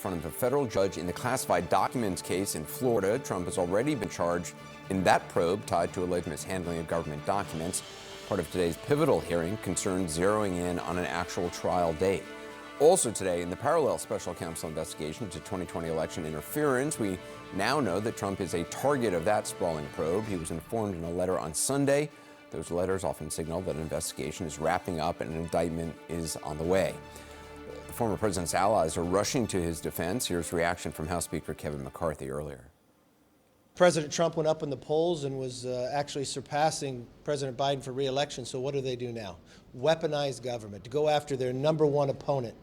front of a federal judge in the classified documents case in Florida. Trump has already been charged in that probe tied to alleged mishandling of government documents. Part of today's pivotal hearing concerns zeroing in on an actual trial date. Also today, in the parallel special counsel investigation to 2020 election interference, we now know that Trump is a target of that sprawling probe. He was informed in a letter on Sunday. Those letters often signal that an investigation is wrapping up and an indictment is on the way. The former president's allies are rushing to his defense. Here's reaction from House Speaker Kevin McCarthy earlier. President Trump went up in the polls and was actually surpassing President Biden for re-election. So what do they do now? Weaponize government to go after their number one opponent.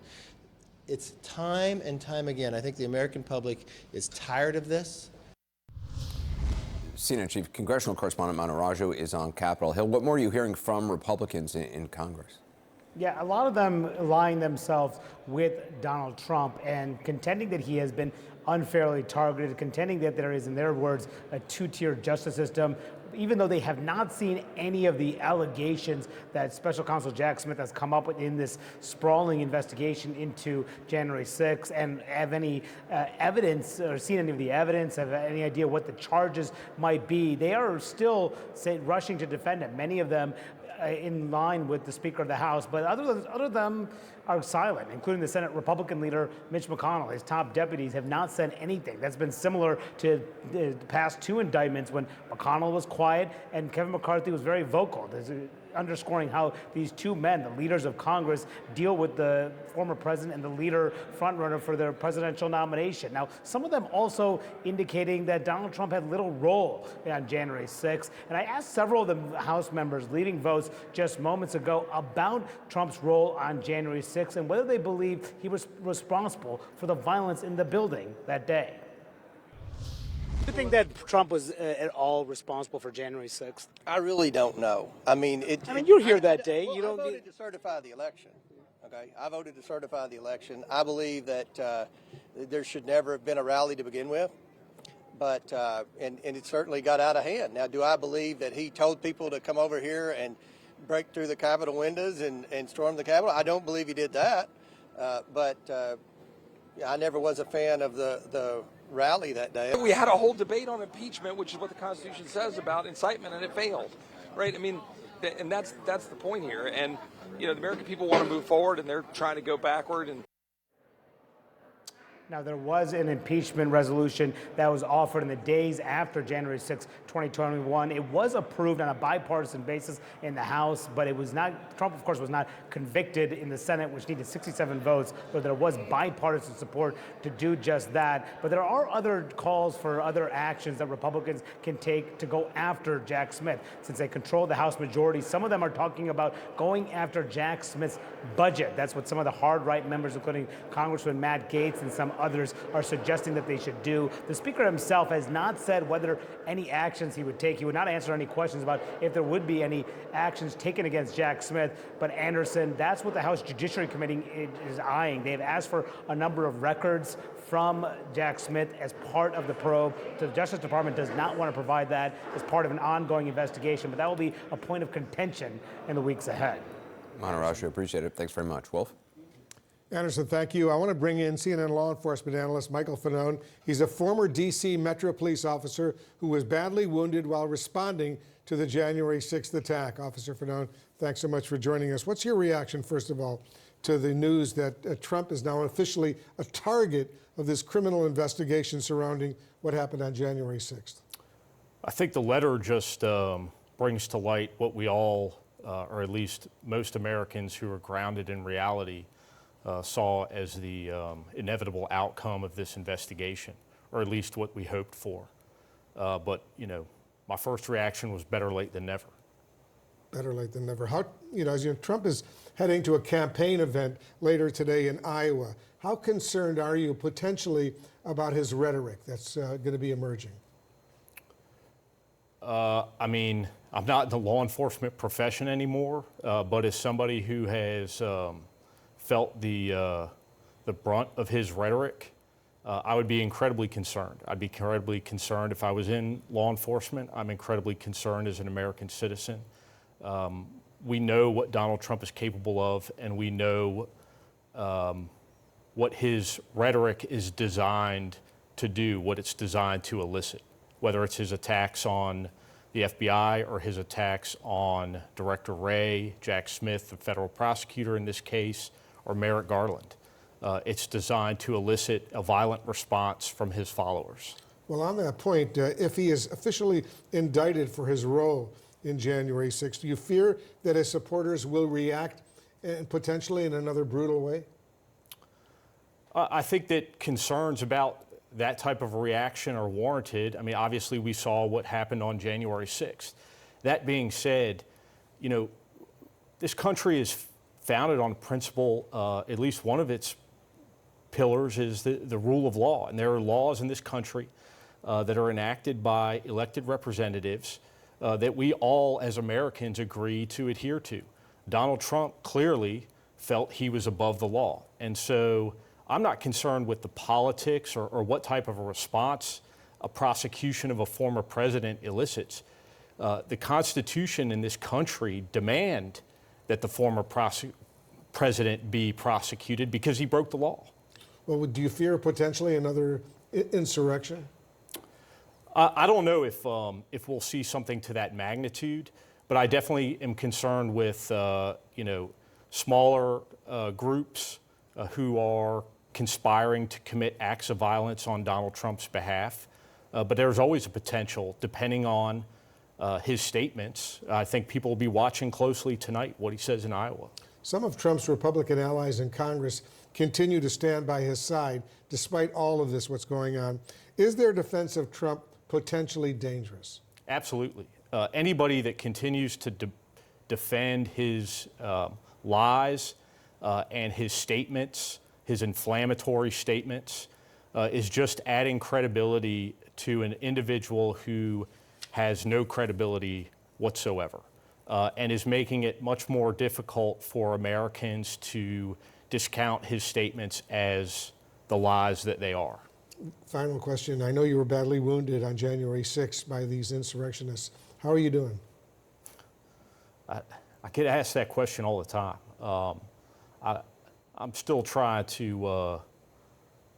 It's time and time again. I think the American public is tired of this. CNN Chief Congressional Correspondent Manu Raju is on Capitol Hill. What more are you hearing from Republicans in Congress? Yeah, a lot of them aligning themselves with Donald Trump and contending that he has been unfairly targeted, contending that there is, in their words, a two-tier justice system, even though they have not seen any of the allegations that Special Counsel Jack Smith has come up with in this sprawling investigation into January 6th, and have any evidence or seen any of the evidence, have any idea what the charges might be. They are still rushing to defend him, many of them in line with the Speaker of the House, but other of them are silent, including the Senate Republican leader Mitch McConnell. His top deputies have not said anything. That's been similar to the past two indictments when McConnell was quiet and Kevin McCarthy was very vocal, underscoring how these two men, the leaders of Congress, deal with the former president and the leader frontrunner for their presidential nomination. Now, some of them also indicating that Donald Trump had little role on January 6th. And I asked several of the House members leading votes just moments ago about Trump's role on January 6th and whether they believe he was responsible for the violence in the building that day. Do you think that Trump was at all responsible for January 6th? I really don't know. I mean, you're here that day. Well, I voted to certify the election. Okay, I voted to certify the election. I believe that there should never have been a rally to begin with, but and it certainly got out of hand. Now, do I believe that he told people to come over here and break through the Capitol windows and storm the Capitol? I don't believe he did that, but I never was a fan of the rally that day. We had a whole debate on impeachment, which is what the Constitution says about incitement, and it failed, right? I mean, and that's the point here. And, you know, the American people want to move forward, and they're trying to go backward. And now, there was an impeachment resolution that was offered in the days after January 6, 2021. It was approved on a bipartisan basis in the House, but it was not, Trump, of course, was not convicted in the Senate, which needed 67 votes, but there was bipartisan support to do just that. But there are other calls for other actions that Republicans can take to go after Jack Smith. Since they control the House majority, some of them are talking about going after Jack Smith's budget. That's what some of the hard right members, including Congressman Matt Gaetz and some others, are suggesting that they should do. The Speaker himself has not said whether any actions he would take. He would not answer any questions about if there would be any actions taken against Jack Smith. But Anderson, that's what the House Judiciary Committee is eyeing. They've asked for a number of records from Jack Smith as part of the probe. The Justice Department does not want to provide that as part of an ongoing investigation, but that will be a point of contention in the weeks ahead. Manu Raju, appreciate it. Thanks very much. Wolf? Anderson, thank you. I want to bring in CNN law enforcement analyst Michael Fanone. He's a former D.C. Metro police officer who was badly wounded while responding to the January 6th attack. Officer Fanone, thanks so much for joining us. What's your reaction, first of all, to the news that Trump is now officially a target of this criminal investigation surrounding what happened on January 6th? I think the letter just brings to light what we all, or at least most Americans who are grounded in reality, saw as the inevitable outcome of this investigation, or at least what we hoped for. But, you know, my first reaction was better late than never. Better late than never. How, as Trump is heading to a campaign event later today in Iowa, how concerned are you potentially about his rhetoric that's going to be emerging? I mean, I'm not in the law enforcement profession anymore, but as somebody who has felt the brunt of his rhetoric, I would be incredibly concerned. I'd be incredibly concerned if I was in law enforcement. I'm incredibly concerned as an American citizen. We know what Donald Trump is capable of, and we know what his rhetoric is designed to do, what it's designed to elicit, whether it's his attacks on the FBI or his attacks on Director Wray, Jack Smith, the federal prosecutor in this case, or Merrick Garland. It's designed to elicit a violent response from his followers. Well, on that point, if he is officially indicted for his role in January 6th, do you fear that his supporters will react and potentially in another brutal way? I think that concerns about that type of reaction are warranted. I mean, obviously we saw what happened on January 6th. That being said, you know, this country is founded on a principle, at least one of its pillars is the rule of law. And there are laws in this country that are enacted by elected representatives that we all as Americans agree to adhere to. Donald Trump clearly felt he was above the law. And so I'm not concerned with the politics or what type of a response a prosecution of a former president elicits. The Constitution in this country demand that the former president be prosecuted because he broke the law. Well, do you fear potentially another insurrection? I don't know if we'll see something to that magnitude, but I definitely am concerned with you know, smaller groups who are conspiring to commit acts of violence on Donald Trump's behalf. But there's always a potential, depending on his statements. I think people will be watching closely tonight what he says in Iowa. Some of Trump's Republican allies in Congress continue to stand by his side despite all of this, what's going on. Is their defense of Trump potentially dangerous? Absolutely. Anybody that continues to defend his lies and his statements, his inflammatory statements, is just adding credibility to an individual who has no credibility whatsoever, and is making it much more difficult for Americans to discount his statements as the lies that they are. Final question. I know you were badly wounded on January 6th by these insurrectionists. How are you doing? I get asked that question all the time. I'm still trying to,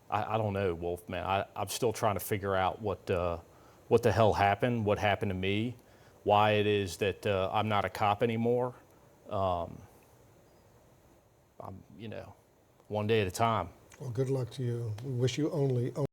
I don't know, Wolfman. I'm still trying to figure out what the hell happened, what happened to me, why it is that I'm not a cop anymore. I'm, you know, one day at a time. Well, good luck to you. We wish you only